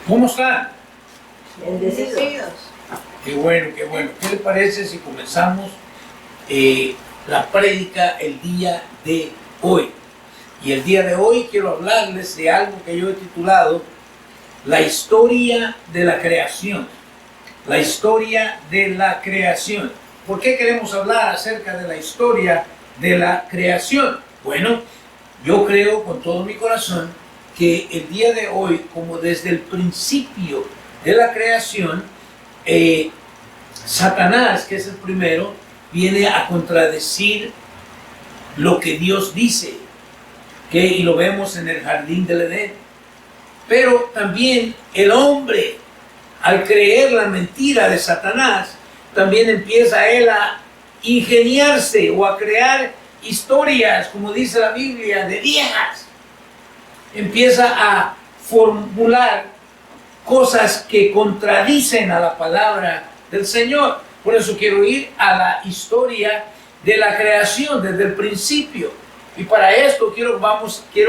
¿Cómo están? Bendecidos. Qué bueno, qué bueno. ¿Qué les parece si comenzamos la prédica el día de hoy? Y el día de hoy quiero hablarles de algo que yo he titulado La historia de la creación. La historia de la creación. ¿Por qué queremos hablar acerca de la historia de la creación? Bueno, yo creo con todo mi corazón que el día de hoy, como desde el principio de la creación, Satanás, que es el primero, viene a contradecir lo que Dios dice, y lo vemos en el jardín del Edén. Pero también el hombre, al creer la mentira de Satanás, también empieza él a ingeniarse o a crear historias, como dice la Biblia, de viejas. Empieza a formular cosas que contradicen a la palabra del Señor. Por eso quiero ir a la historia de la creación desde el principio. Y para esto quiero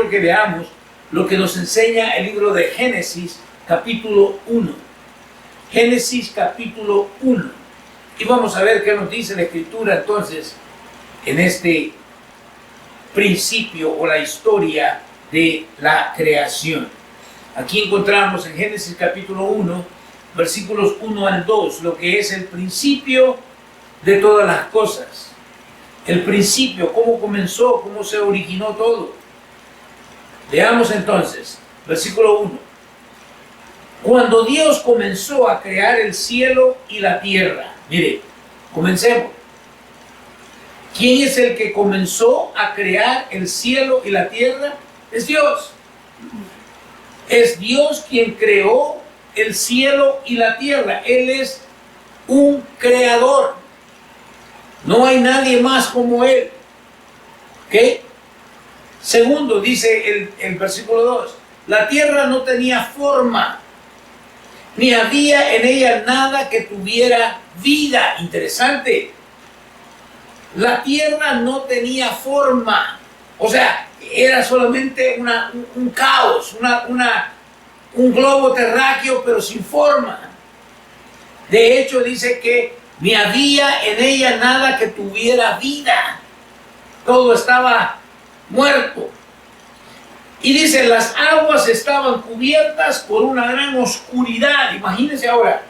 que veamos lo que nos enseña el libro de Génesis, capítulo 1. Génesis, capítulo 1. Y vamos a ver qué nos dice la Escritura entonces en este principio o la historia de la creación. Aquí encontramos en Génesis capítulo 1, versículos 1 al 2, lo que es el principio de todas las cosas. El principio, cómo comenzó, cómo se originó todo. Veamos entonces, versículo 1. Cuando Dios comenzó a crear el cielo y la tierra. Mire, comencemos. ¿Quién es el que comenzó a crear el cielo y la tierra? Es Dios. Es Dios quien creó el cielo y la tierra. Él es un creador. No hay nadie más como Él. ¿Ok? Segundo, dice el versículo 2. La tierra no tenía forma, ni había en ella nada que tuviera vida. Interesante. La tierra no tenía forma. O sea, era solamente un caos, un globo terráqueo, pero sin forma. De hecho, dice que ni había en ella nada que tuviera vida. Todo estaba muerto. Y dice, las aguas estaban cubiertas por una gran oscuridad. Imagínense ahora.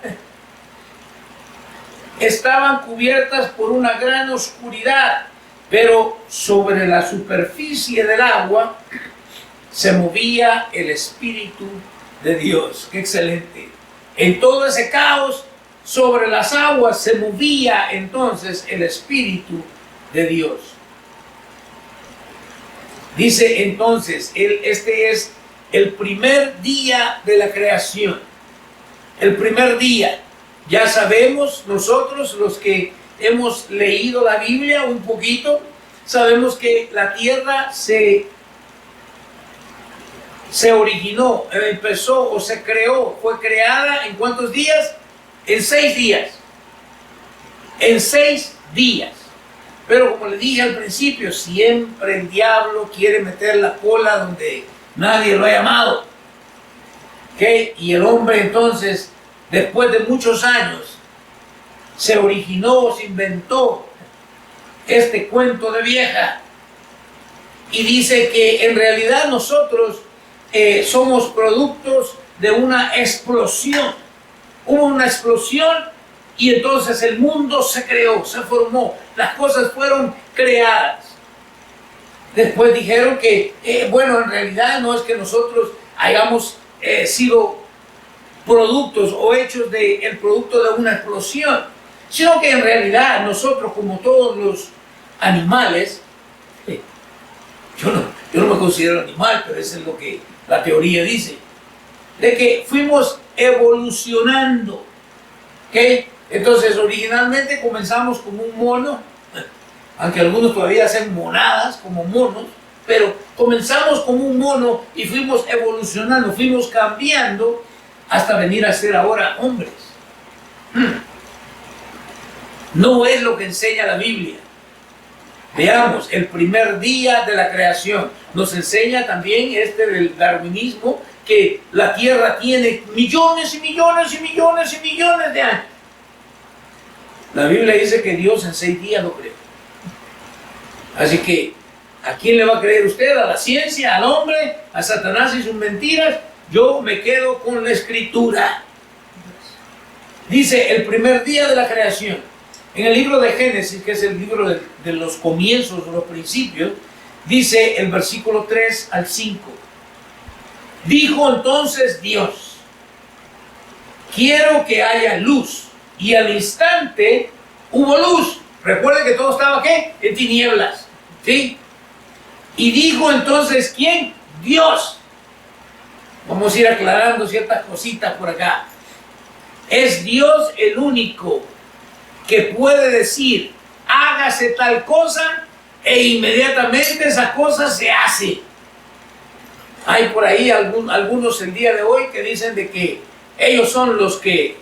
Estaban cubiertas por una gran oscuridad, pero sobre la superficie del agua se movía el Espíritu de Dios. ¡Qué excelente! En todo ese caos, sobre las aguas se movía entonces el Espíritu de Dios. Dice entonces, este es el primer día de la creación. El primer día. Ya sabemos nosotros, los que hemos leído la Biblia un poquito, sabemos que la tierra se originó, empezó o se creó, fue creada ¿en cuántos días? En 6 días. En 6 días. Pero como le dije al principio, siempre el diablo quiere meter la cola donde nadie lo ha llamado. ¿Okay? Y el hombre entonces, después de muchos años, se originó, se inventó este cuento de vieja. Y dice que en realidad nosotros somos productos de una explosión. Hubo una explosión y entonces el mundo se creó, se formó. Las cosas fueron creadas. Después dijeron que, bueno, en realidad no es que nosotros hayamos sido productos o hechos del producto de una explosión, sino que en realidad nosotros, como todos los animales, yo no me considero animal, pero eso es lo que la teoría dice, de que fuimos evolucionando. ¿Okay? Entonces originalmente comenzamos como un mono, aunque algunos todavía hacen monadas como monos, pero comenzamos como un mono y fuimos evolucionando, fuimos cambiando hasta venir a ser ahora hombres. No es lo que enseña la Biblia. Veamos, el primer día de la creación nos enseña también del darwinismo, que la Tierra tiene millones y millones y millones y millones de años. La Biblia dice que Dios en 6 días lo creó. Así que, ¿a quién le va a creer usted? ¿A la ciencia? ¿Al hombre? ¿A Satanás y sus mentiras? Yo me quedo con la Escritura. Dice, el primer día de la creación. En el libro de Génesis, que es el libro de los comienzos, de los principios, dice el versículo 3 al 5. Dijo entonces Dios, quiero que haya luz. Y al instante hubo luz. Recuerden que todo estaba, ¿qué? En tinieblas. ¿Sí? Y dijo entonces, ¿quién? Dios. Vamos a ir aclarando ciertas cositas por acá. Es Dios el único que puede decir, hágase tal cosa, e inmediatamente esa cosa se hace. Hay por ahí algunos el día de hoy que dicen de que ellos son los que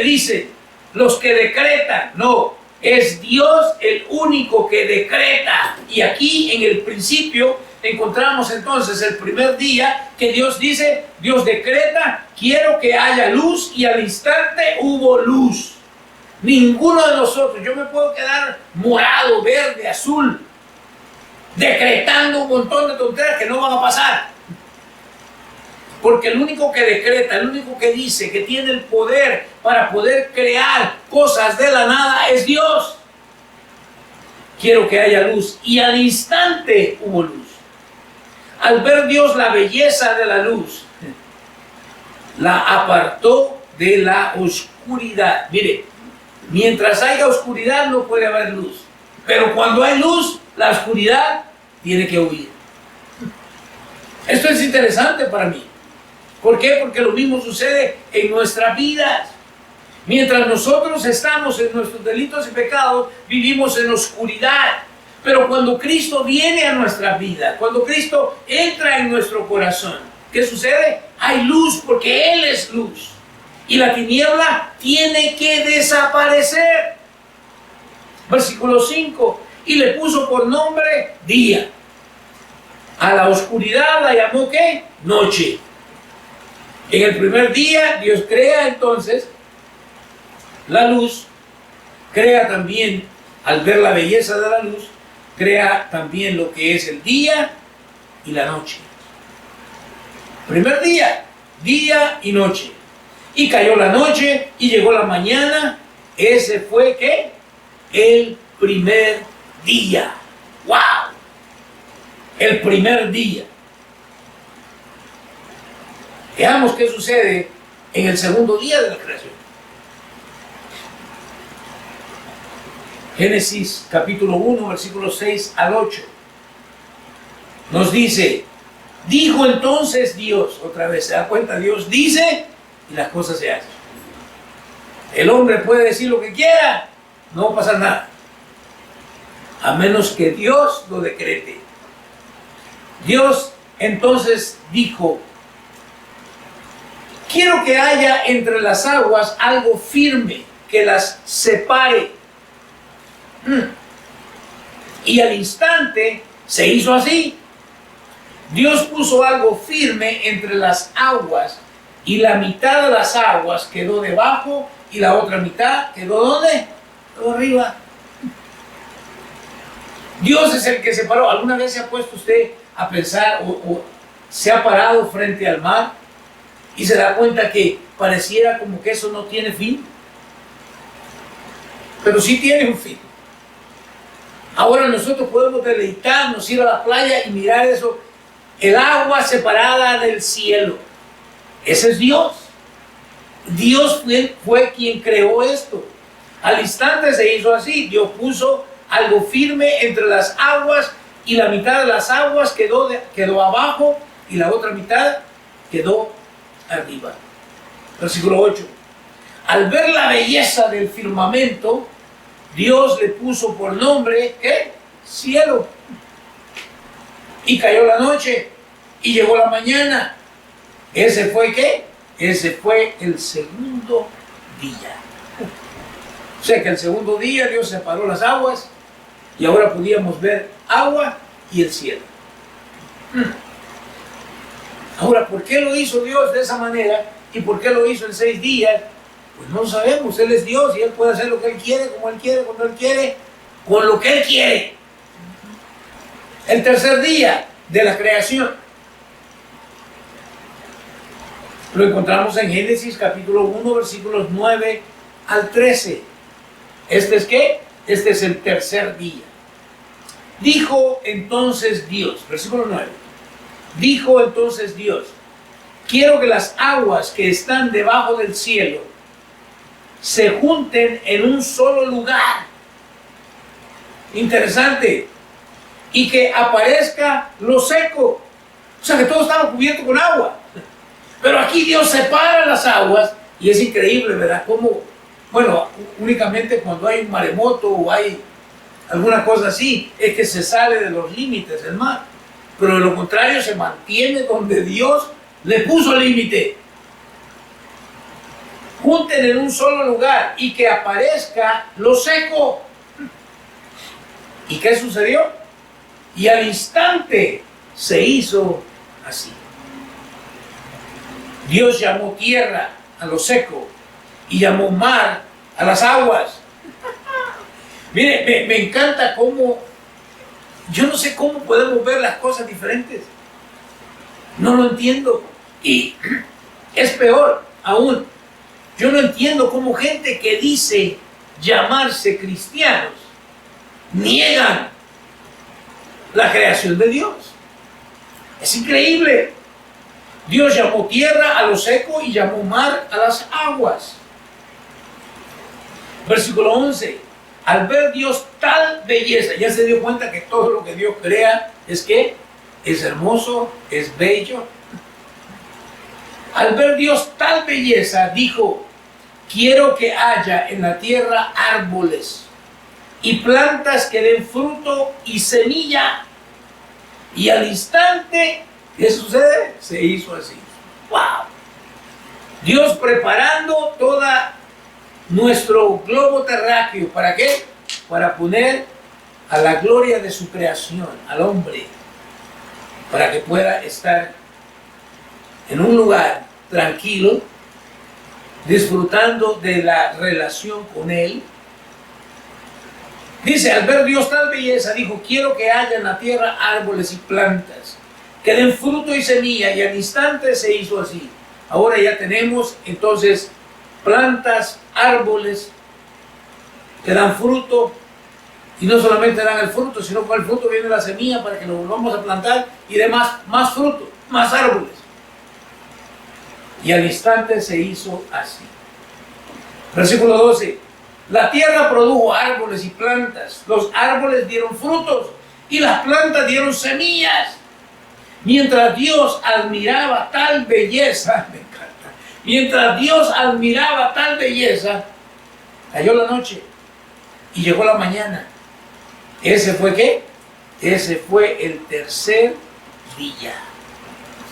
dicen, los que decretan. No, es Dios el único que decreta. Y aquí en el principio encontramos entonces el primer día que Dios dice, Dios decreta, quiero que haya luz, y al instante hubo luz. Ninguno de nosotros, yo me puedo quedar morado, verde, azul, decretando un montón de tonterías que no van a pasar. Porque el único que decreta, el único que dice, que tiene el poder para poder crear cosas de la nada es Dios. Quiero que haya luz. Y al instante hubo luz. Al ver Dios la belleza de la luz, la apartó de la oscuridad. Mire, mientras haya oscuridad no puede haber luz. Pero cuando hay luz, la oscuridad tiene que huir. Esto es interesante para mí. ¿Por qué? Porque lo mismo sucede en nuestras vidas. Mientras nosotros estamos en nuestros delitos y pecados, vivimos en oscuridad. Pero cuando Cristo viene a nuestra vida, cuando Cristo entra en nuestro corazón, ¿qué sucede? Hay luz, porque Él es luz. Y la tiniebla tiene que desaparecer. Versículo 5. Y le puso por nombre día. A la oscuridad la llamó, ¿qué? Noche. En el primer día Dios crea entonces la luz, crea también, al ver la belleza de la luz, crea también lo que es el día y la noche. Primer día, día y noche. Y cayó la noche y llegó la mañana. Ese fue, ¿qué? El primer día. ¡Wow! El primer día. Veamos qué sucede en el segundo día de la creación. Génesis capítulo 1, versículos 6 al 8. Nos dice, dijo entonces Dios, otra vez, ¿se da cuenta? Dios dice y las cosas se hacen. El hombre puede decir lo que quiera, no va a pasar nada. A menos que Dios lo decrete. Dios entonces dijo, quiero que haya entre las aguas algo firme que las separe. Y al instante se hizo así. Dios puso algo firme entre las aguas, y la mitad de las aguas quedó debajo y la otra mitad quedó ¿dónde? Quedó arriba. Dios es el que separó. ¿Alguna vez se ha puesto usted a pensar o se ha parado frente al mar y se da cuenta que pareciera como que eso no tiene fin? Pero sí tiene un fin. Ahora nosotros podemos deleitarnos, ir a la playa y mirar eso, el agua separada del cielo. Ese es Dios. Dios fue quien creó esto. Al instante se hizo así. Dios puso algo firme entre las aguas, y la mitad de las aguas quedó abajo y la otra mitad quedó arriba. Versículo 8. Al ver la belleza del firmamento, Dios le puso por nombre, ¿qué? Cielo. Y cayó la noche y llegó la mañana. Ese fue, ¿qué? Ese fue el segundo día. O sea que el segundo día Dios separó las aguas y ahora podíamos ver agua y el cielo. Ahora, ¿por qué lo hizo Dios de esa manera? ¿Y por qué lo hizo en 6 días? Pues no sabemos. Él es Dios y Él puede hacer lo que Él quiere, como Él quiere, cuando Él quiere, con lo que Él quiere. El tercer día de la creación lo encontramos en Génesis capítulo 1, versículos 9 al 13. ¿Este es qué? Este es el tercer día. Dijo entonces Dios, versículo 9. Dijo entonces Dios: quiero que las aguas que están debajo del cielo se junten en un solo lugar. Interesante. Y que aparezca lo seco. O sea, que todo estaba cubierto con agua. Pero aquí Dios separa las aguas y es increíble, ¿verdad? Como, bueno, únicamente cuando hay un maremoto o hay alguna cosa así, es que se sale de los límites del mar. Pero de lo contrario se mantiene donde Dios le puso límite. Junten en un solo lugar y que aparezca lo seco. ¿Y qué sucedió? Y al instante se hizo así. Dios llamó tierra a lo seco y llamó mar a las aguas. Mire, me encanta cómo, yo no sé cómo podemos ver las cosas diferentes. No lo entiendo. Y es peor aún, yo no entiendo cómo gente que dice llamarse cristianos niegan la creación de Dios. Es increíble. Dios llamó tierra a lo seco y llamó mar a las aguas. Versículo 11. Al ver Dios tal belleza, ya se dio cuenta que todo lo que Dios crea es que es hermoso, es bello. Al ver Dios tal belleza, dijo: quiero que haya en la tierra árboles y plantas que den fruto y semilla. Y al instante, ¿qué sucede? Se hizo así. ¡Wow! Dios preparando toda nuestro globo terráqueo. ¿Para qué? Para poner a la gloria de su creación, al hombre, para que pueda estar en un lugar tranquilo, disfrutando de la relación con Él. Dice, al ver Dios tal belleza, dijo: quiero que haya en la tierra árboles y plantas que den fruto y semilla. Y al instante se hizo así. Ahora ya tenemos entonces plantas, árboles que dan fruto, y no solamente dan el fruto, sino con el fruto viene la semilla para que lo volvamos a plantar y dé más fruto, más árboles. Y al instante se hizo así. Versículo 12. La tierra produjo árboles y plantas. Los árboles dieron frutos y las plantas dieron semillas. Mientras Dios admiraba tal belleza, me encanta. Mientras Dios admiraba tal belleza, cayó la noche y llegó la mañana. ¿Ese fue qué? Ese fue el tercer día.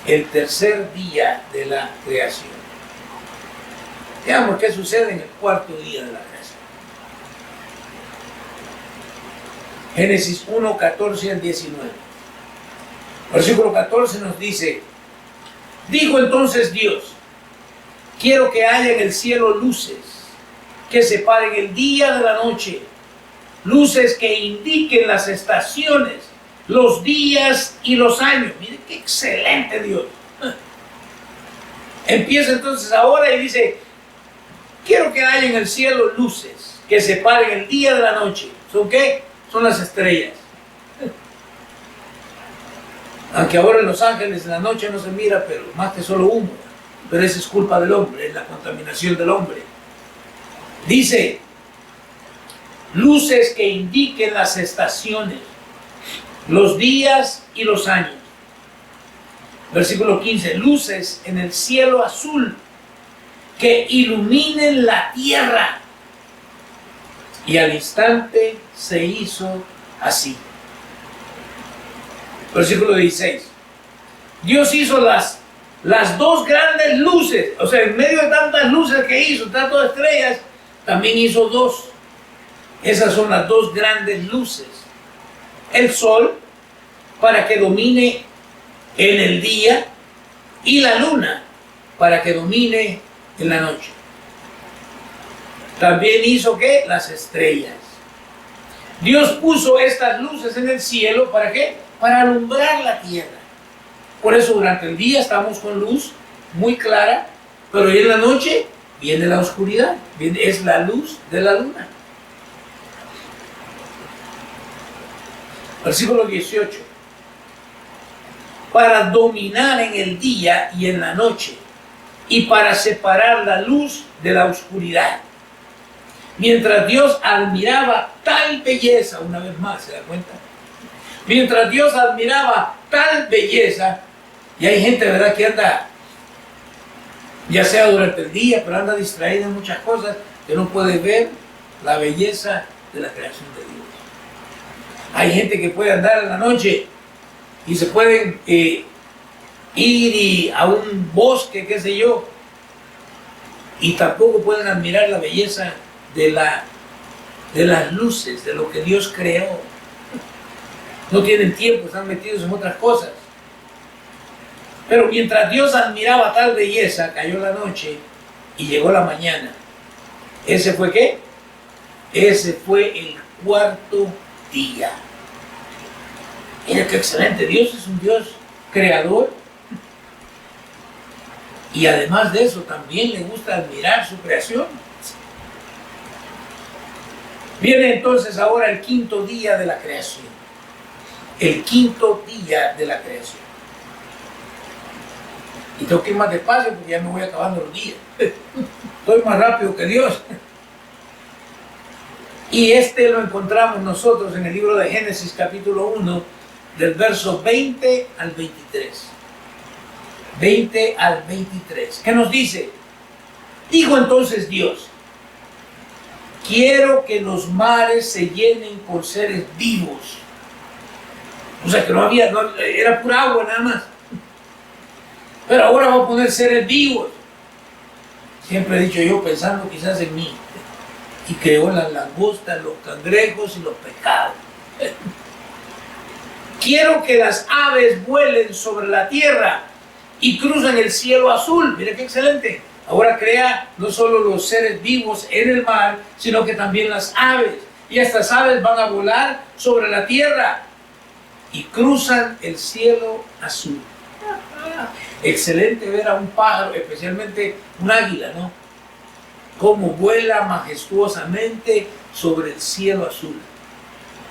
El tercer día de la creación. Veamos qué sucede en el cuarto día de la creación. Génesis 1, 14 al 19. Versículo 14 nos dice: dijo entonces Dios: quiero que haya en el cielo luces que separen el día de la noche, luces que indiquen las estaciones, los días y los años. Miren qué excelente Dios. Empieza entonces ahora y dice: quiero que haya en el cielo luces que separen el día de la noche. ¿Son qué? Son las estrellas. Aunque ahora en Los Ángeles en la noche no se mira, pero más que solo humo. Pero esa es culpa del hombre, es la contaminación del hombre. Dice: luces que indiquen las estaciones, los días y los años. Versículo 15: luces en el cielo azul que iluminen la tierra. Y al instante se hizo así. Versículo 16. Dios hizo las dos grandes luces, o sea, en medio de tantas luces que hizo, tantas estrellas, también hizo dos. Esas son las dos grandes luces. El sol, para que domine en el día, y la luna para que domine en la noche. También hizo ¿qué? Las estrellas. Dios puso estas luces en el cielo, ¿para qué? Para alumbrar la tierra. Por eso durante el día estamos con luz muy clara, pero en la noche viene la oscuridad, es la luz de la luna. Versículo 18. Para dominar en el día y en la noche, y para separar la luz de la oscuridad. Mientras Dios admiraba tal belleza, una vez más, ¿se da cuenta? Mientras Dios admiraba tal belleza, y hay gente, ¿verdad?, que anda, ya sea durante el día, pero anda distraída en muchas cosas, que no puede ver la belleza de la creación de Dios. Hay gente que puede andar en la noche y se pueden ir a un bosque, qué sé yo, y tampoco pueden admirar la belleza de las luces, de lo que Dios creó. No tienen tiempo, están metidos en otras cosas. Pero mientras Dios admiraba tal belleza, cayó la noche y llegó la mañana. ¿Ese fue qué? Ese fue el cuarto día. Mira qué excelente, Dios es un Dios creador. Y además de eso, también le gusta admirar su creación. Viene entonces ahora el quinto día de la creación. El quinto día de la creación. Y tengo que ir más despacio porque ya me voy acabando los días. Estoy más rápido que Dios. Y lo encontramos nosotros en el libro de Génesis capítulo 1, del verso 20 al 23. 20 al 23. ¿Qué nos dice? Dijo entonces Dios: quiero que los mares se llenen con seres vivos. O sea que era pura agua nada más. Pero ahora va a poner seres vivos. Siempre he dicho yo, pensando quizás en mí. Y creó las langostas, los cangrejos y los pescados. Quiero que las aves vuelen sobre la tierra y cruzan el cielo azul. Mira qué excelente. Ahora crea no solo los seres vivos en el mar, sino que también las aves. Y estas aves van a volar sobre la tierra y cruzan el cielo azul. Excelente ver a un pájaro, especialmente un águila, ¿no? Cómo vuela majestuosamente sobre el cielo azul.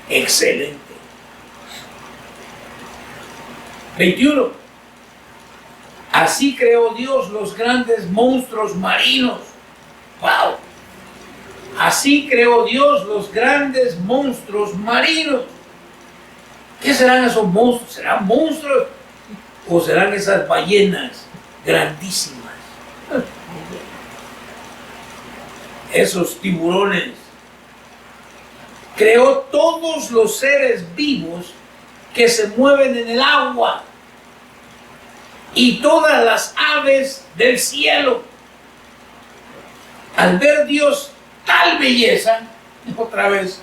Excelente. 21. Así creó Dios los grandes monstruos marinos. ¡Wow! Así creó Dios los grandes monstruos marinos. ¿Qué serán esos monstruos? ¿Serán monstruos o serán esas ballenas grandísimas? Esos tiburones. Creó todos los seres vivos que se mueven en el agua y todas las aves del cielo. Al ver Dios tal belleza, otra vez,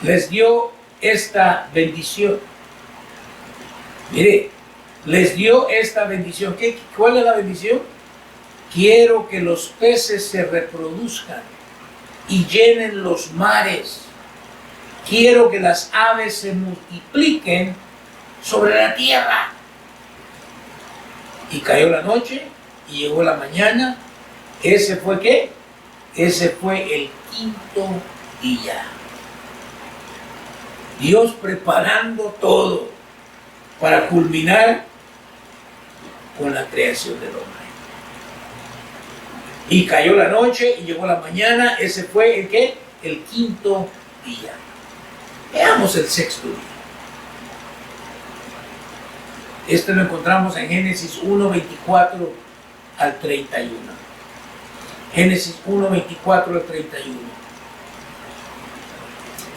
les dio esta bendición. Mire, les dio esta bendición. ¿Cuál es la bendición? Quiero que los peces se reproduzcan y llenen los mares. Quiero que las aves se multipliquen sobre la tierra. Y cayó la noche y llegó la mañana. ¿Ese fue qué? Ese fue el quinto día. Dios preparando todo para culminar con la creación del hombre. Y cayó la noche y llegó la mañana. Ese fue el ¿qué? El quinto día. Veamos el sexto día. Lo encontramos en Génesis 1, 24 al 31. Génesis 1, 24 al 31.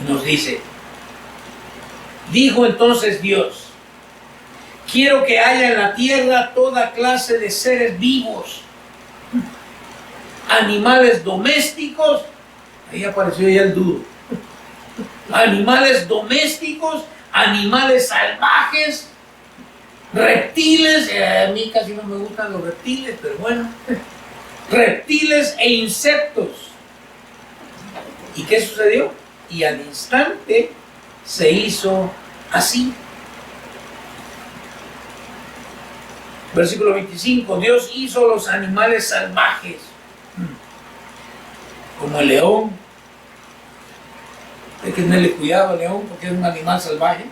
Y nos dice: dijo entonces Dios: quiero que haya en la tierra toda clase de seres vivos, animales domésticos. Ahí apareció ya el duro. Animales domésticos, animales salvajes reptiles, a mí casi no me gustan los reptiles, pero bueno, reptiles e insectos. ¿Y qué sucedió? Y al instante se hizo así. Versículo 25, Dios hizo los animales salvajes, como el león. Hay que tenerle cuidado al león porque es un animal salvaje.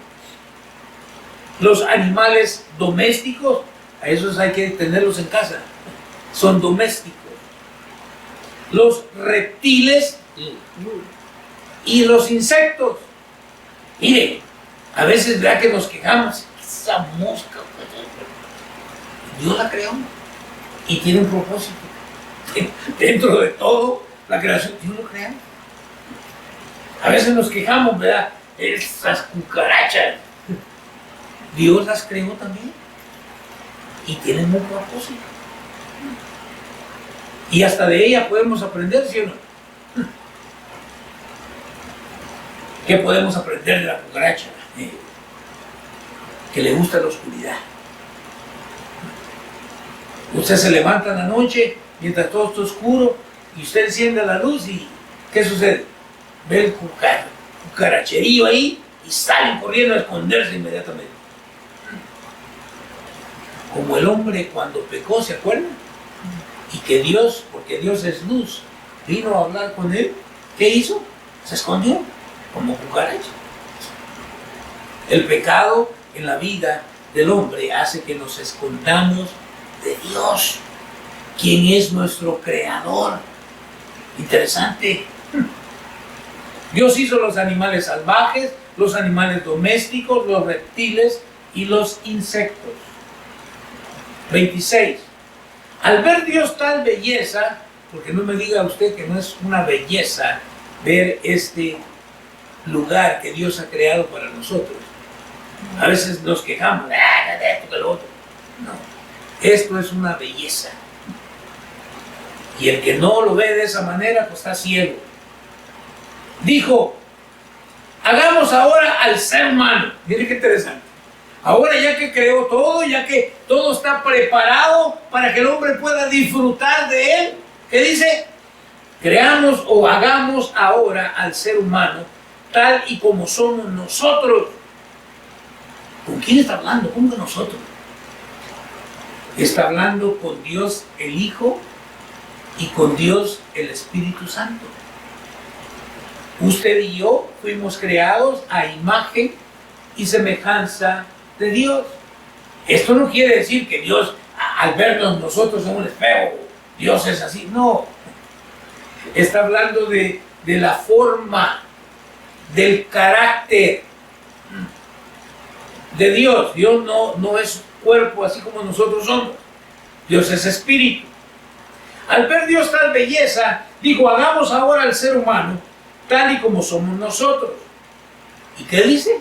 Los animales domésticos, a esos hay que tenerlos en casa, son domésticos. Los reptiles y los insectos. Mire, a veces vea que nos quejamos, esa mosca, Dios la creó y tiene un propósito. Dentro de todo, la creación, Dios lo creó. A veces nos quejamos, ¿verdad? Esas cucarachas. Dios las creó también y tienen un propósito. Y hasta de ella podemos aprender, ¿sí o no? ¿Qué podemos aprender de la cucaracha? Que le gusta la oscuridad. Usted se levanta en la noche mientras todo está oscuro y usted enciende la luz y ¿qué sucede? Ve el cucaracherío ahí y salen corriendo a esconderse inmediatamente. Como el hombre cuando pecó, ¿se acuerdan? Y que Dios, porque Dios es luz, vino a hablar con él. ¿Qué hizo? Se escondió como cucaracha. El pecado en la vida del hombre hace que nos escondamos de Dios, quien es nuestro creador. Interesante. Dios hizo los animales salvajes, los animales domésticos, los reptiles y los insectos. 26. Al ver Dios tal belleza, porque no me diga usted que no es una belleza ver este lugar que Dios ha creado para nosotros. A veces nos quejamos, de esto, de lo otro. No, esto es una belleza. Y el que no lo ve de esa manera, pues está ciego. Dijo, hagamos ahora al ser humano. Miren qué interesante. Ahora ya que creó todo, ya que todo está preparado para que el hombre pueda disfrutar de él, ¿qué dice? Creamos o hagamos ahora al ser humano tal y como somos nosotros. ¿Con quién está hablando? ¿Cómo que nosotros? Está hablando con Dios el Hijo y con Dios el Espíritu Santo. Usted y yo fuimos creados a imagen y semejanza de Dios. Esto no quiere decir que Dios, al vernos nosotros en un espejo, Dios es así. No. Está hablando de la forma, del carácter de Dios. Dios no es cuerpo así como nosotros somos. Dios es espíritu. Al ver Dios tal belleza, dijo, hagamos ahora al ser humano tal y como somos nosotros. ¿Y qué dice?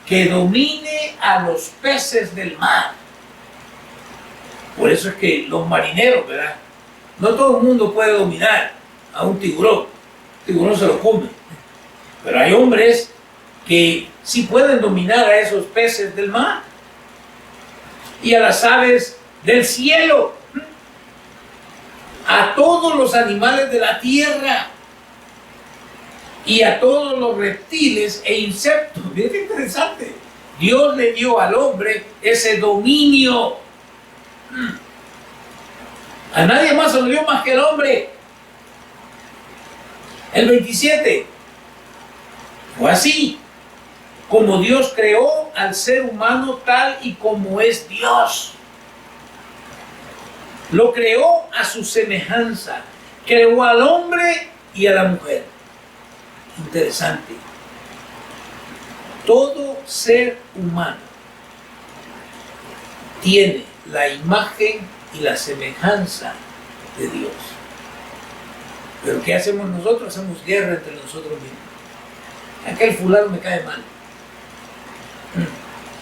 Que domine a los peces del mar. Por eso es que los marineros, ¿verdad? No todo el mundo puede dominar a un tiburón. El tiburón se lo come. Pero hay hombres que sí pueden dominar a esos peces del mar y a las aves del cielo, a todos los animales de la tierra y a todos los reptiles e insectos. Miren qué interesante. Dios le dio al hombre ese dominio. A nadie más se lo dio más que el hombre. El 27. Fue así como Dios creó al ser humano tal y como es Dios. Lo creó a su semejanza. Creó al hombre y a la mujer. Interesante. Todo ser humano tiene la imagen y la semejanza de Dios. Pero ¿qué hacemos nosotros? Hacemos guerra entre nosotros mismos. Aquel fulano me cae mal.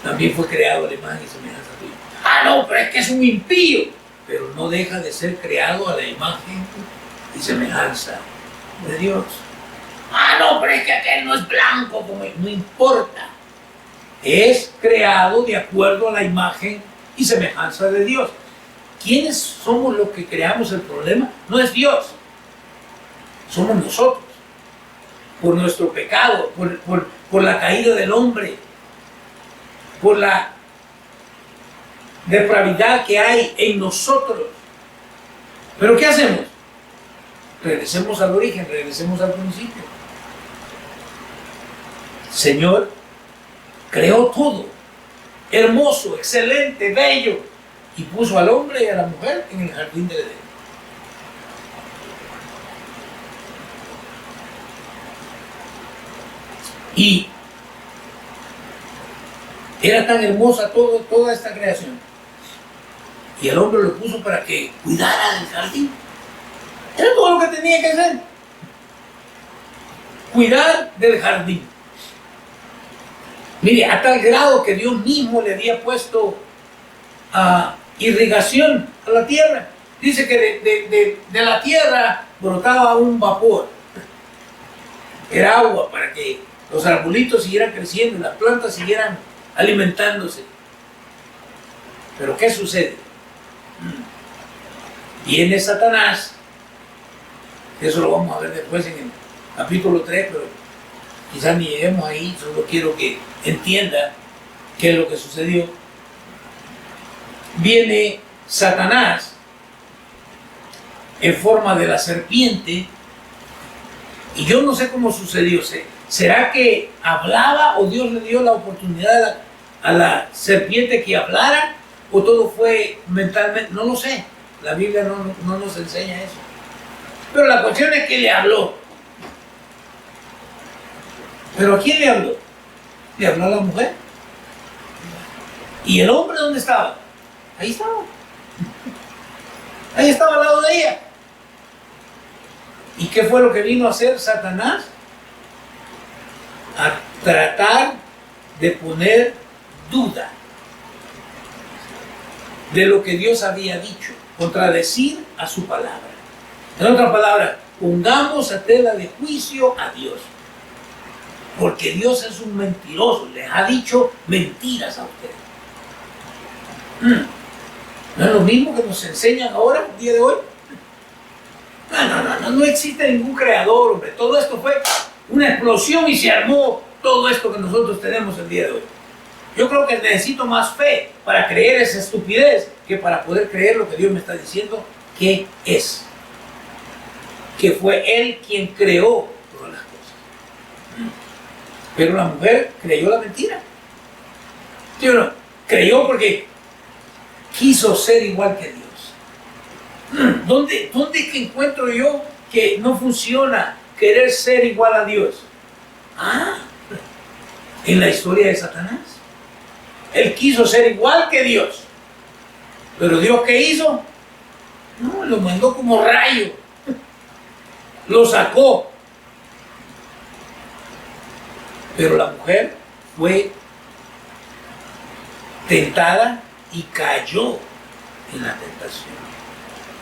También fue creado a la imagen y semejanza de Dios. Ah, no, pero es que es un impío. Pero no deja de ser creado a la imagen y semejanza de Dios. Ah, no, pero es que aquel no es blanco, no importa. Es creado de acuerdo a la imagen y semejanza de Dios. ¿Quiénes somos los que creamos el problema? No es Dios, somos nosotros, por nuestro pecado, por la caída del hombre, por la depravidad que hay en nosotros. ¿Pero qué hacemos? Regresemos al origen, regresemos al principio. El Señor creó todo, hermoso, excelente, bello, y puso al hombre y a la mujer en el jardín del Edén. Y era tan hermosa toda esta creación. Y el hombre lo puso para que cuidara del jardín. Era todo lo que tenía que hacer. Cuidar del jardín. Mire, a tal grado que Dios mismo le había puesto irrigación a la tierra. Dice que de la tierra brotaba un vapor. Era agua para que los arbolitos siguieran creciendo y las plantas siguieran alimentándose. Pero ¿qué sucede? Viene Satanás, eso lo vamos a ver después en el capítulo 3, pero quizás ni lleguemos ahí, solo quiero que entienda qué es lo que sucedió. Viene Satanás en forma de la serpiente, y yo no sé cómo sucedió. ¿Será que hablaba o Dios le dio la oportunidad a la serpiente que hablara, o todo fue mentalmente? No lo sé, la Biblia no nos enseña eso. Pero la cuestión es que le habló. ¿Pero a quién le habló? Le habló a la mujer. ¿Y el hombre dónde estaba? Ahí estaba. Ahí estaba al lado de ella. ¿Y qué fue lo que vino a hacer Satanás? A tratar de poner duda de lo que Dios había dicho, contradecir a su palabra. En otras palabras, pongamos a tela de juicio a Dios, porque Dios es un mentiroso, les ha dicho mentiras a ustedes. ¿No es lo mismo que nos enseñan ahora, el día de hoy? No existe ningún creador, hombre. Todo esto fue una explosión y se armó todo esto que nosotros tenemos el día de hoy. Yo creo que necesito más fe para creer esa estupidez que para poder creer lo que Dios me está diciendo que es. Que fue Él quien creó todas las cosas. Pero la mujer creyó la mentira. ¿Sí o no? Creyó porque quiso ser igual que Dios. ¿Dónde que encuentro yo que no funciona querer ser igual a Dios? En la historia de Satanás. Él quiso ser igual que Dios. Pero Dios, ¿qué hizo? No, lo mandó como rayo. Lo sacó. Pero la mujer fue tentada y cayó en la tentación.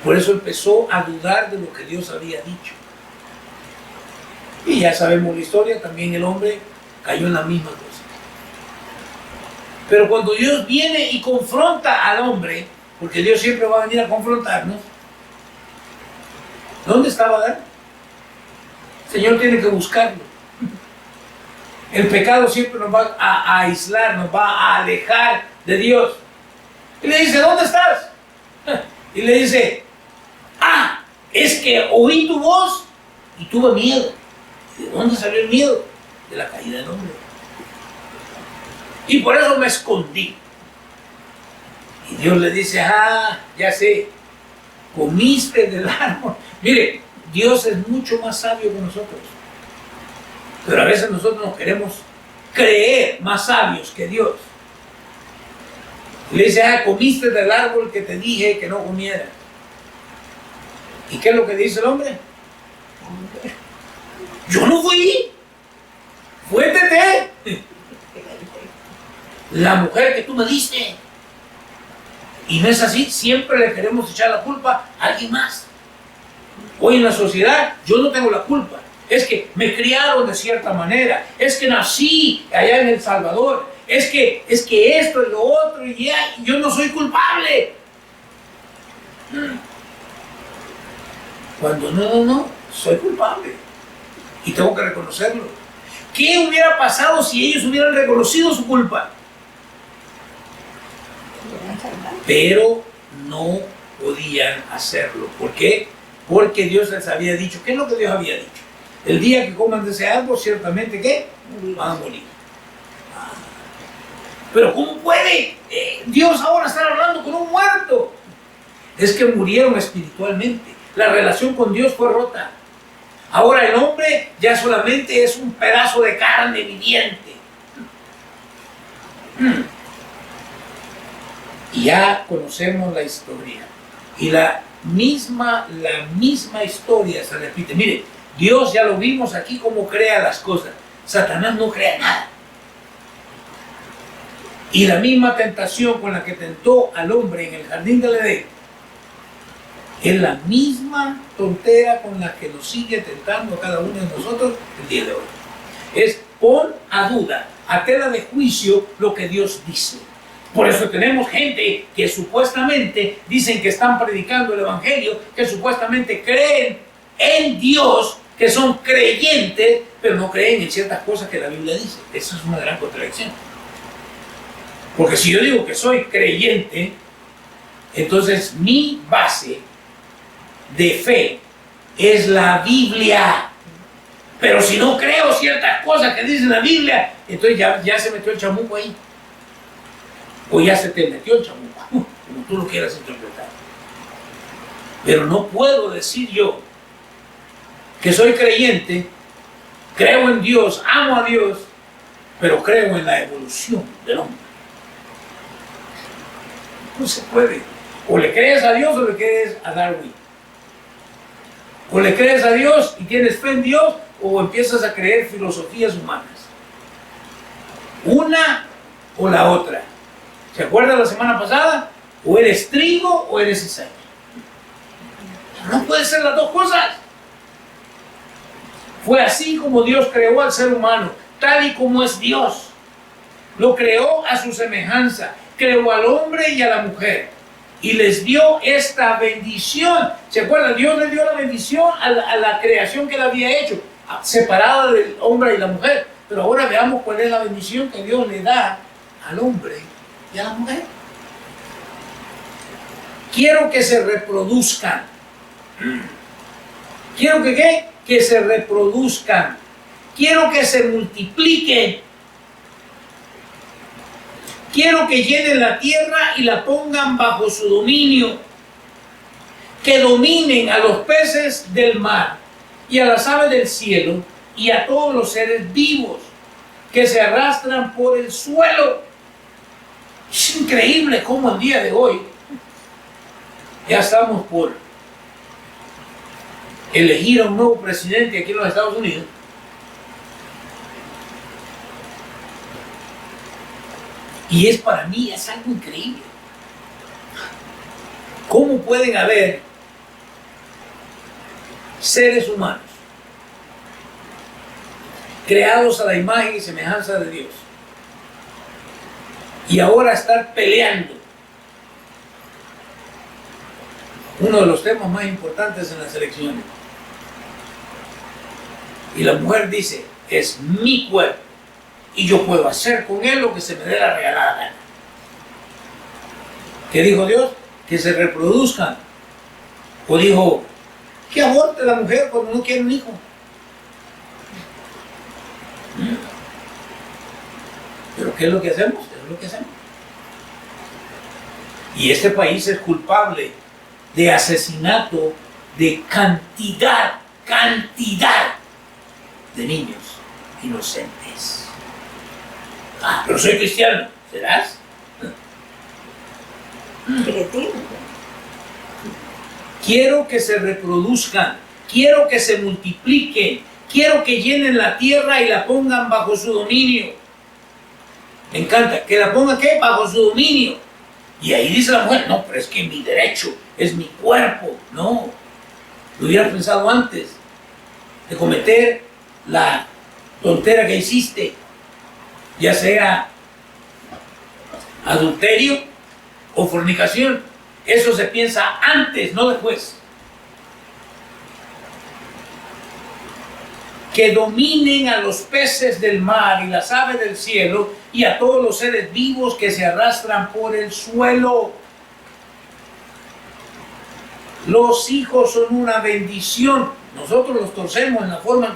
Por eso empezó a dudar de lo que Dios había dicho. Y ya sabemos la historia, también el hombre cayó en la misma cosa. Pero cuando Dios viene y confronta al hombre, porque Dios siempre va a venir a confrontarnos, ¿dónde estaba Adán? El Señor tiene que buscarlo. El pecado siempre nos va a aislar, nos va a alejar de Dios. Y le dice, ¿dónde estás? Y le dice, es que oí tu voz y tuve miedo. ¿De dónde salió el miedo? De la caída del hombre. Y por eso me escondí. Y Dios le dice, ya sé, comiste del árbol. Mire, Dios es mucho más sabio que nosotros. Pero a veces nosotros nos queremos creer más sabios que Dios. Y le dice, comiste del árbol que te dije que no comieras. ¿Y qué es lo que dice el hombre? Yo no fui. Fue Tete, la mujer que tú me diste. Y no es así, siempre le queremos echar la culpa a alguien más. Hoy en la sociedad yo no tengo la culpa. Es que me criaron de cierta manera. Es que nací allá en El Salvador. es que esto y lo otro, y ya, yo no soy culpable. Cuando no, soy culpable. Y tengo que reconocerlo. ¿Qué hubiera pasado si ellos hubieran reconocido su culpa? Pero no podían hacerlo. ¿Por qué? Porque Dios les había dicho. ¿Qué es lo que Dios había dicho? El día que coman de ese árbol, ciertamente, ¿qué? Van a morir. Pero ¿cómo puede Dios ahora estar hablando con un muerto? Es que murieron espiritualmente. La relación con Dios fue rota. Ahora el hombre ya solamente es un pedazo de carne viviente. Y ya conocemos la historia. Y la misma historia se repite. Mire, Dios ya lo vimos aquí cómo crea las cosas. Satanás no crea nada. Y la misma tentación con la que tentó al hombre en el jardín del Edén es la misma tontera con la que nos sigue tentando a cada uno de nosotros el día de hoy. Es pon a duda, a tela de juicio lo que Dios dice. Por eso tenemos gente que supuestamente dicen que están predicando el evangelio, que supuestamente creen en Dios, que son creyentes, pero no creen en ciertas cosas que la Biblia dice. Eso es una gran contradicción. Porque si yo digo que soy creyente, entonces mi base de fe es la Biblia. Pero si no creo ciertas cosas que dice la Biblia, entonces ya se metió el chamuco ahí. O ya se te metió el chamuco, como tú lo quieras interpretar. Pero no puedo decir yo que soy creyente, creo en Dios, amo a Dios, pero creo en la evolución del hombre. No se puede. O le crees a Dios o le crees a Darwin. O le crees a Dios y tienes fe en Dios, o empiezas a creer filosofías humanas. Una o la otra. ¿Se acuerdan la semana pasada? O eres trigo o eres cizaña. No puede ser las dos cosas. Fue así como Dios creó al ser humano, tal y como es Dios. Lo creó a su semejanza. Creó al hombre y a la mujer y les dio esta bendición. ¿Se acuerdan? Dios le dio la bendición a la creación que él había hecho, separada del hombre y la mujer. Pero ahora veamos cuál es la bendición que Dios le da al hombre y a la mujer. Quiero que se reproduzcan. Quiero que ¿qué? Que se reproduzcan. Quiero que se multipliquen. Quiero que llenen la tierra y la pongan bajo su dominio. Que dominen a los peces del mar y a las aves del cielo y a todos los seres vivos que se arrastran por el suelo. Es increíble cómo el día de hoy ya estamos por elegir a un nuevo presidente aquí en los Estados Unidos. Y para mí es algo increíble. ¿Cómo pueden haber seres humanos creados a la imagen y semejanza de Dios y ahora estar peleando uno de los temas más importantes en las elecciones? Y la mujer dice, es mi cuerpo y yo puedo hacer con él lo que se me dé la regalada gana. ¿Qué dijo Dios? Que se reproduzcan. O dijo, que aborte la mujer cuando no quiere un hijo. ¿Pero qué es lo que hacemos? ¿Qué es lo que hacemos? Y este país es culpable de asesinato de cantidad de niños inocentes. Ah, pero soy cristiano. ¿Serás? Quiero que se reproduzcan, quiero que se multipliquen, quiero que llenen la tierra y la pongan bajo su dominio. Me encanta, que la pongan ¿qué? Bajo su dominio. Y ahí dice la mujer, no, pero es que mi derecho, es mi cuerpo. No, lo hubieras pensado antes de cometer la tontera que hiciste, ya sea adulterio o fornicación. Eso se piensa antes, no después. Que dominen a los peces del mar y las aves del cielo y a todos los seres vivos que se arrastran por el suelo. Los hijos son una bendición. Nosotros los torcemos en la forma en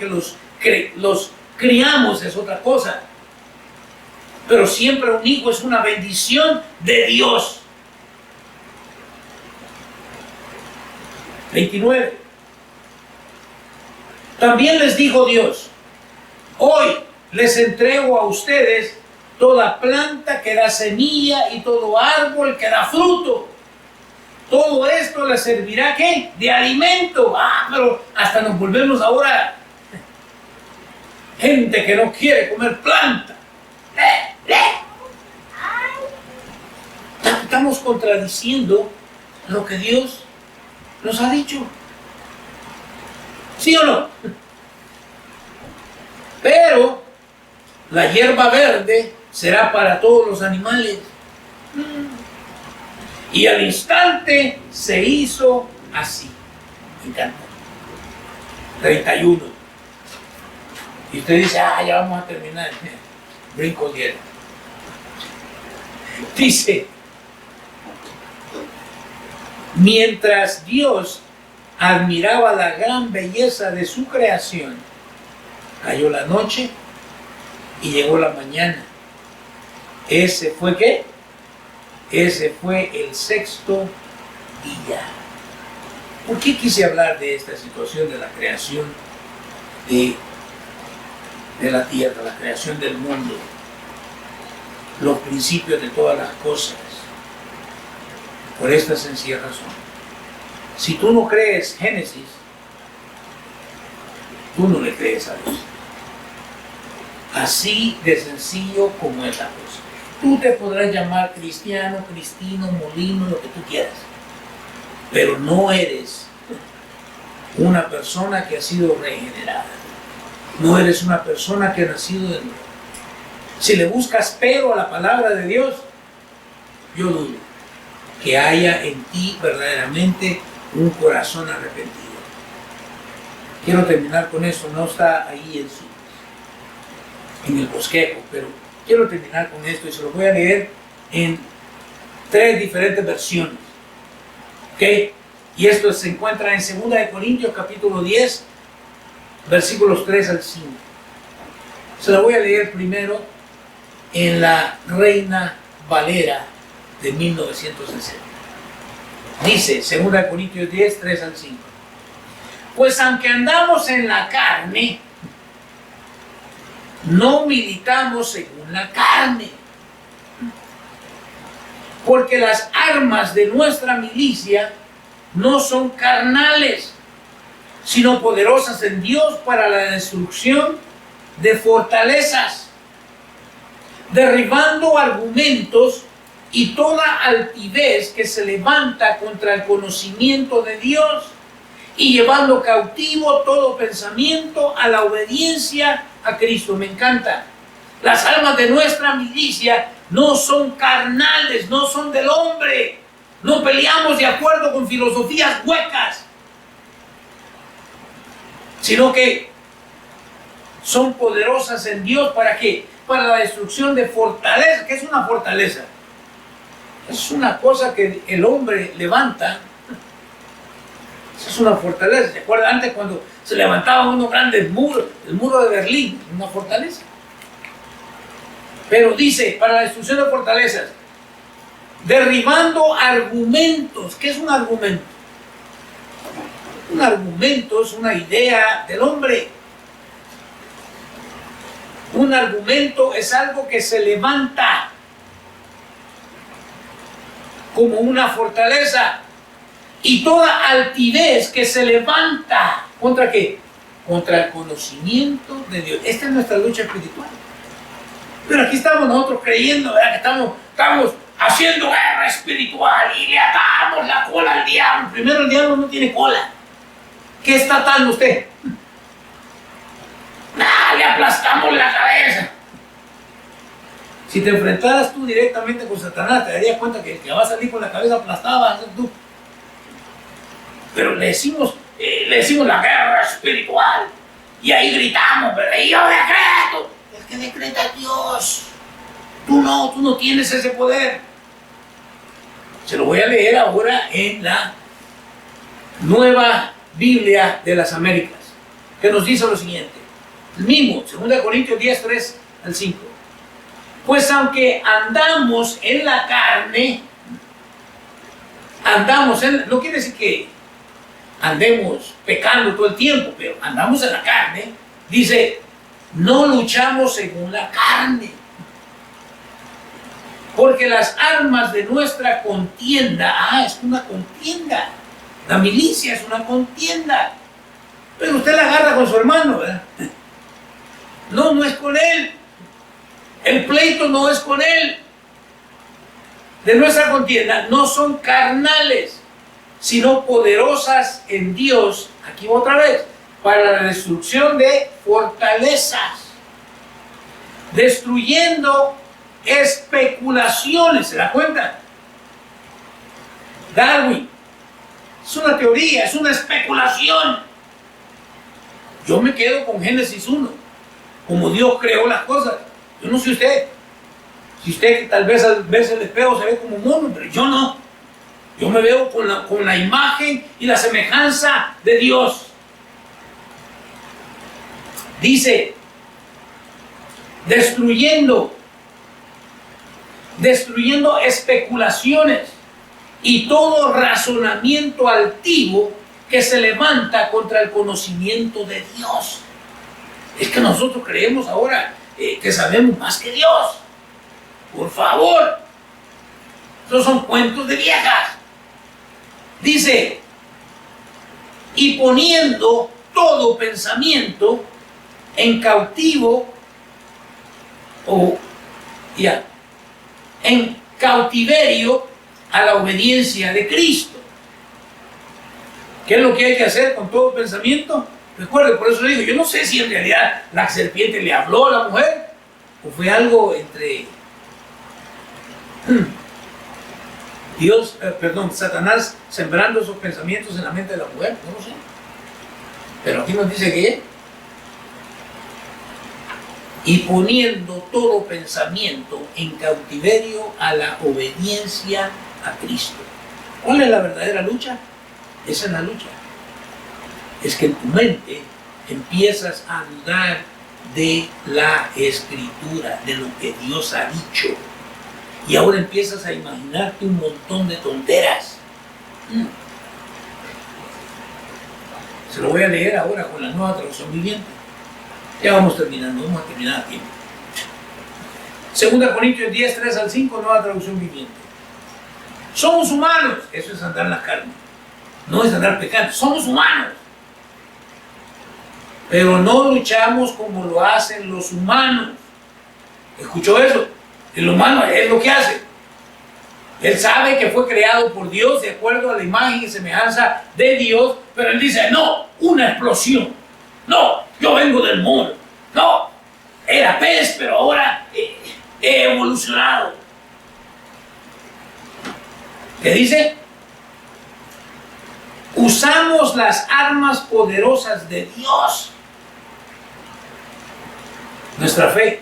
que los criamos, es otra cosa. Pero siempre un hijo es una bendición de Dios. 29. También les dijo Dios: hoy les entrego a ustedes toda planta que da semilla y todo árbol que da fruto. Todo esto les servirá, ¿qué? De alimento. Pero hasta nos volvemos ahora gente que no quiere comer planta. Estamos contradiciendo lo que Dios nos ha dicho. ¿Sí o no? Pero la hierba verde será para todos los animales. Y al instante se hizo así. Me encanta. 31. Y usted dice: ya vamos a terminar. Brinco 10. Dice: mientras Dios admiraba la gran belleza de su creación, cayó la noche y llegó la mañana. Ese fue ¿qué? Ese fue el sexto día. ¿Por qué quise hablar de esta situación de la creación de la tierra, la creación del mundo, los principios de todas las cosas? Por esta sencilla razón. Si tú no crees Génesis, tú no le crees a Dios. Así de sencillo como es la cosa. Tú te podrás llamar cristiano, cristino, molino, lo que tú quieras, pero no eres una persona que ha sido regenerada. No eres una persona que ha nacido de nuevo. Si le buscas pero a la palabra de Dios, yo dudo que haya en ti verdaderamente un corazón arrepentido. Quiero terminar con eso. No está ahí en el bosquejo, pero quiero terminar con esto y se lo voy a leer en 3 diferentes versiones. ¿Ok? Y esto se encuentra en 2 de Corintios capítulo 10, versículos 3 al 5. Se la voy a leer primero en la Reina Valera de 1960. Dice 2 de Corintios 10, 3 al 5. Pues aunque andamos en la carne, no militamos según la carne. Porque las armas de nuestra milicia no son carnales, sino poderosas en Dios para la destrucción de fortalezas, derribando argumentos y toda altivez que se levanta contra el conocimiento de Dios, y llevando cautivo todo pensamiento a la obediencia a Cristo. Me encanta. Las armas de nuestra milicia no son carnales, no son del hombre. No peleamos de acuerdo con filosofías huecas, sino que son poderosas en Dios. ¿Para qué? Para la destrucción de fortaleza. ¿Qué es una fortaleza? Es una cosa que el hombre levanta. Esa es una fortaleza. ¿Se acuerdan antes cuando se levantaban unos grandes muros? El muro de Berlín, una fortaleza. Pero dice, para la destrucción de fortalezas, derribando argumentos. ¿Qué es un argumento? Un argumento es una idea del hombre. Un argumento es algo que se levanta como una fortaleza. Y toda altivez que se levanta, ¿contra qué? Contra el conocimiento de Dios. Esta es nuestra lucha espiritual. Pero aquí estamos nosotros creyendo, ¿verdad?, que estamos haciendo guerra espiritual y le atamos la cola al diablo. Primero, el diablo no tiene cola. ¿Qué está atando usted? Le aplastamos la cabeza. Si te enfrentaras tú directamente con Satanás, te darías cuenta que el que va a salir con la cabeza aplastada va a ser tú. Pero le decimos la guerra espiritual. Y ahí gritamos, pero y yo decreto. El que decreta es Dios. Tú no tienes ese poder. Se lo voy a leer ahora en la Nueva Biblia de las Américas, que nos dice lo siguiente. El mismo, 2 Corintios 10, 3 al 5. Pues aunque andamos en la carne, no quiere decir que andemos pecando todo el tiempo, pero andamos en la carne, dice, no luchamos según la carne. Porque las armas de nuestra contienda, es una contienda. La milicia es una contienda. Pero usted la agarra con su hermano, ¿verdad? No es con él. El pleito no es con él. De nuestra contienda no son carnales, sino poderosas en Dios, aquí otra vez, para la destrucción de fortalezas, destruyendo especulaciones. ¿Se da cuenta? Darwin, es una teoría, es una especulación. Yo me quedo con Génesis 1, como Dios creó las cosas. Yo no sé usted. Si usted tal vez al verse el espejo se ve como mono, pero yo no. Yo me veo con la imagen y la semejanza de Dios. Dice, destruyendo especulaciones y todo razonamiento altivo que se levanta contra el conocimiento de Dios. Es que nosotros creemos ahora que sabemos más que Dios. Por favor, esos son cuentos de viejas. Dice, y poniendo todo pensamiento en cautivo, en cautiverio a la obediencia de Cristo. ¿Qué es lo que hay que hacer con todo pensamiento? Recuerde, por eso digo, yo no sé si en realidad la serpiente le habló a la mujer o fue algo entre Satanás sembrando esos pensamientos en la mente de la mujer, no lo sé. Pero aquí nos dice que y poniendo todo pensamiento en cautiverio a la obediencia a Cristo. ¿Cuál es la verdadera lucha? Esa es la lucha. Es que en tu mente empiezas a dudar de la Escritura, de lo que Dios ha dicho. Y ahora empiezas a imaginarte un montón de tonteras. Se lo voy a leer ahora con la Nueva Traducción Viviente. Ya vamos terminando, vamos a terminar a tiempo. 2 Corintios 10, 3 al 5, Nueva Traducción Viviente. Somos humanos, eso es andar en la carne. No es andar pecando, somos humanos. Pero no luchamos como lo hacen los humanos. ¿Escuchó eso? El humano es lo que hace. Él sabe que fue creado por Dios de acuerdo a la imagen y semejanza de Dios, pero él dice, no, una explosión. No, yo vengo del mono. No, era pez, pero ahora he evolucionado. ¿Qué dice? Usamos las armas poderosas de Dios. Nuestra fe.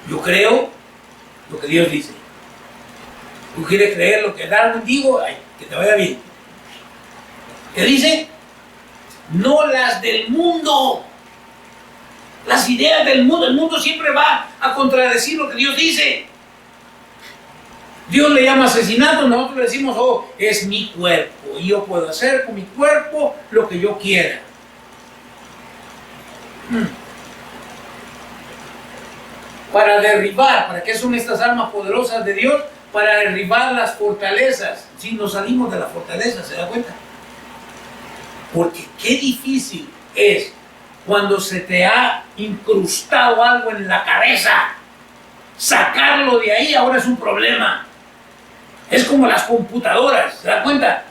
Yo creo lo que Dios dice. ¿Tú quieres creer lo que Darwin dijo? Ay, que te vaya bien. ¿Qué dice? No las del mundo. Las ideas del mundo. El mundo siempre va a contradecir lo que Dios dice. Dios le llama asesinato, nosotros le decimos, oh, es mi cuerpo y yo puedo hacer con mi cuerpo lo que yo quiera. Para derribar, ¿para qué son estas armas poderosas de Dios? Para derribar las fortalezas. Si nos salimos de la fortaleza, ¿se da cuenta? Porque qué difícil es cuando se te ha incrustado algo en la cabeza. Sacarlo de ahí ahora es un problema. Es como las computadoras, ¿se da cuenta?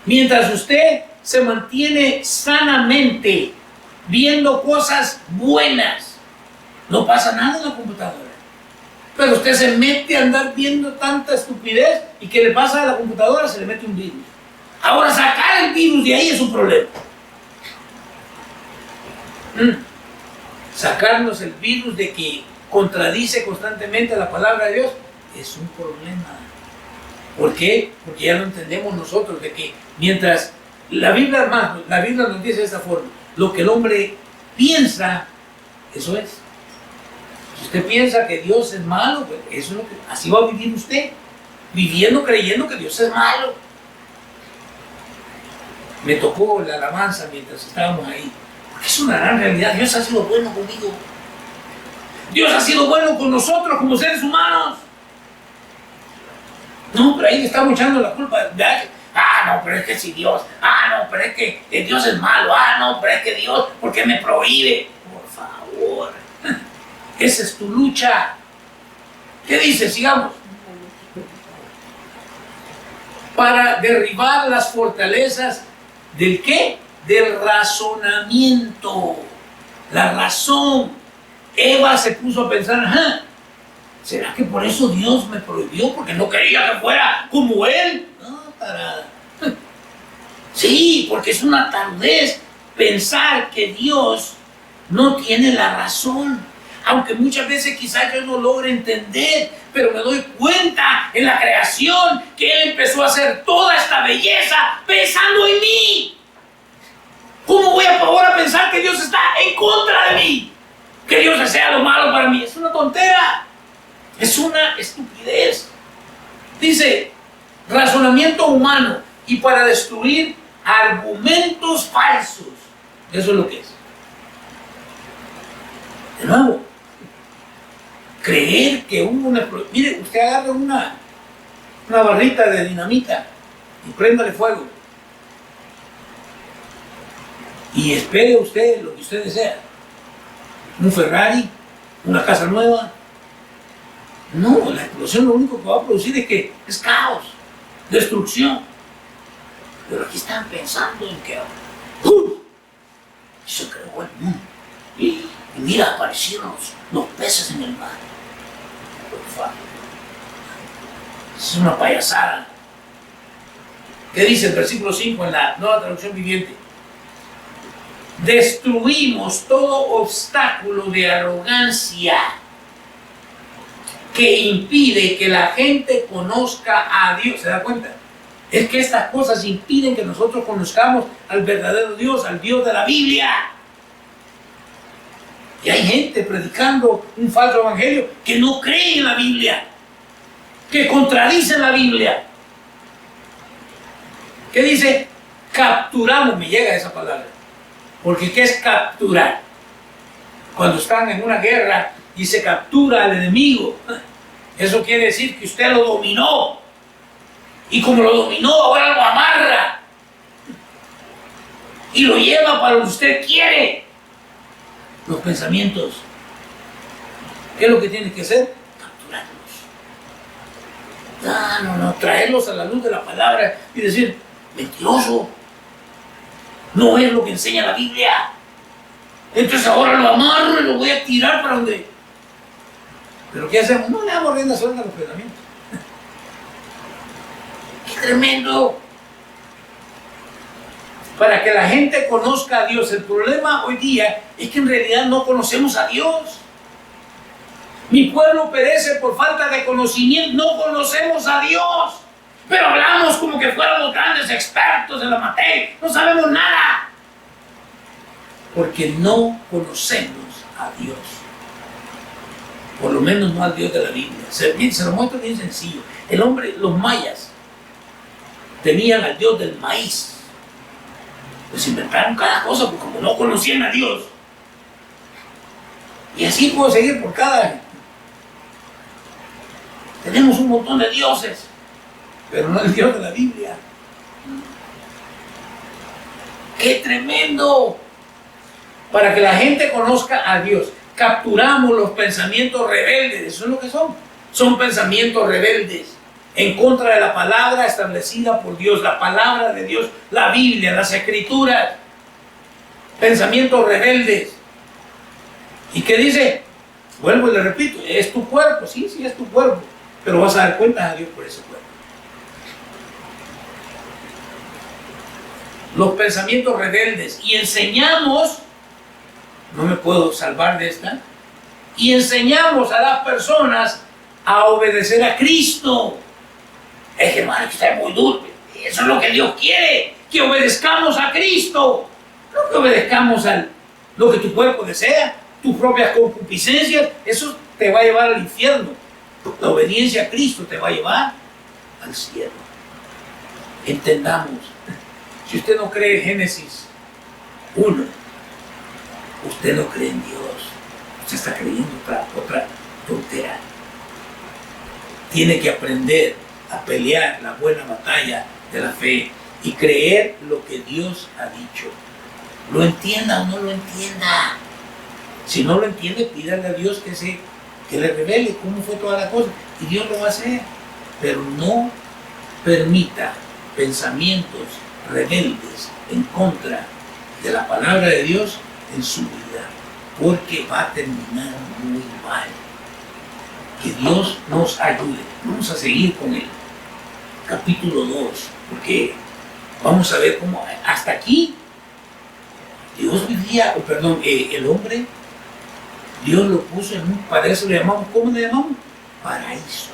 Mientras usted se mantiene sanamente viendo cosas buenas, no pasa nada en la computadora. Pero usted se mete a andar viendo tanta estupidez y ¿qué le pasa a la computadora? Se le mete un virus. Ahora sacar el virus de ahí es un problema. Sacarnos el virus de que contradice constantemente la palabra de Dios es un problema. ¿Por qué? Porque ya lo entendemos nosotros, de que mientras la Biblia nos dice de esta forma, lo que el hombre piensa, eso es. Si usted piensa que Dios es malo, pues eso es lo que, así va a vivir usted, viviendo creyendo que Dios es malo. Me tocó la alabanza mientras estábamos ahí, porque es una gran realidad. Dios ha sido bueno conmigo. Dios ha sido bueno con nosotros como seres humanos. No, pero ahí le estamos echando la culpa. No, pero es que si Dios, no, pero es que Dios es malo, no, pero es que Dios, ¿por qué me prohíbe? Por favor, esa es tu lucha. ¿Qué dice? Sigamos. Para derribar las fortalezas ¿del qué? Del razonamiento. La razón. Eva se puso a pensar, ¿será que por eso Dios me prohibió? Porque no quería que fuera como Él. No, tarada. Sí, porque es una tarudez pensar que Dios no tiene la razón. Aunque muchas veces quizás yo no logre entender, pero me doy cuenta en la creación que Él empezó a hacer toda esta belleza pensando en mí. ¿Cómo voy ahora a pensar que Dios está en contra de mí? Que Dios desea lo malo para mí. Es una tontera. Es una estupidez. Dice, razonamiento humano y para destruir argumentos falsos. Eso es lo que es. De nuevo, creer que hubo una... Mire, usted agarra una barrita de dinamita y préndale fuego. Y espere usted lo que usted desea. Un Ferrari, una casa nueva. No, la explosión lo único que va a producir es caos, destrucción. Pero aquí están pensando en que se creó el mundo. Y mira, aparecieron los peces en el mar. Por favor. Es una payasada. ¿Qué dice el versículo 5 en la Nueva Traducción Viviente? Destruimos todo obstáculo de arrogancia que impide que la gente conozca a Dios. ¿Se da cuenta? Es que estas cosas impiden que nosotros conozcamos al verdadero Dios, al Dios de la Biblia. Y hay gente predicando un falso evangelio que no cree en la Biblia, que contradice la Biblia. ¿Qué dice? Capturamos, me llega esa palabra. Porque ¿qué es capturar? Cuando están en una guerra y se captura al enemigo, eso quiere decir que usted lo dominó. Y como lo dominó, ahora lo amarra. Y lo lleva para donde usted quiere. Los pensamientos. ¿Qué es lo que tiene que hacer? Capturarlos. No, traerlos a la luz de la palabra y decir, mentiroso. No es lo que enseña la Biblia. Entonces ahora lo amarro y lo voy a tirar para donde. Pero ¿qué hacemos? No le damos rienda suelta a los pensamientos. ¡Qué tremendo! Para que la gente conozca a Dios. El problema hoy día es que en realidad no conocemos a Dios. Mi pueblo perece por falta de conocimiento. No conocemos a Dios. Pero hablamos como que fuéramos grandes expertos en la materia. No sabemos nada. Porque no conocemos a Dios. Por lo menos no al Dios de la Biblia. Se lo muestro bien sencillo. El hombre, los mayas, tenían al Dios del maíz. Pues inventaron cada cosa porque como no conocían a Dios. Y así puedo seguir por cada... Tenemos un montón de dioses, pero no el Dios de la Biblia. ¡Qué tremendo! Para que la gente conozca a Dios. Capturamos los pensamientos rebeldes. Eso es lo que son. Son pensamientos rebeldes en contra de la palabra establecida por Dios, la palabra de Dios, la Biblia, las Escrituras. Pensamientos rebeldes. ¿Y qué dice? Vuelvo y le repito, es tu cuerpo, sí, sí es tu cuerpo, pero vas a dar cuenta a Dios por ese cuerpo. Los pensamientos rebeldes, y enseñamos, no me puedo salvar de esta, y enseñamos a las personas a obedecer a Cristo. Es que, hermano, que está muy duro. Eso es lo que Dios quiere, que obedezcamos a Cristo, no que obedezcamos a lo que tu cuerpo desea, tus propias concupiscencias. Eso te va a llevar al infierno. La obediencia a Cristo te va a llevar al cielo. Entendamos, si usted no cree en Génesis 1, usted no cree en Dios. Usted está creyendo otra tontera. Tiene que aprender a pelear la buena batalla de la fe y creer lo que Dios ha dicho. Lo entienda o no lo entienda. Si no lo entiende, pídale a Dios que le revele cómo fue toda la cosa. Y Dios lo va a hacer. Pero no permita pensamientos rebeldes en contra de la palabra de Dios en su vida, porque va a terminar muy mal. Que Dios nos ayude. Vamos a seguir con el capítulo 2, porque vamos a ver cómo hasta aquí Dios vivía, el hombre, Dios lo puso en un, para eso le llamamos, ¿cómo le llamamos? Paraíso.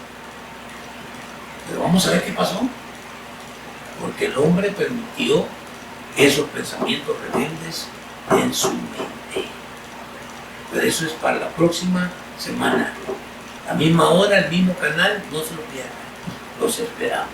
Pero vamos a ver qué pasó, porque el hombre permitió esos pensamientos rebeldes en su mente. Pero eso es para la próxima semana. A la misma hora, el mismo canal, no se lo pierdan. Los esperamos.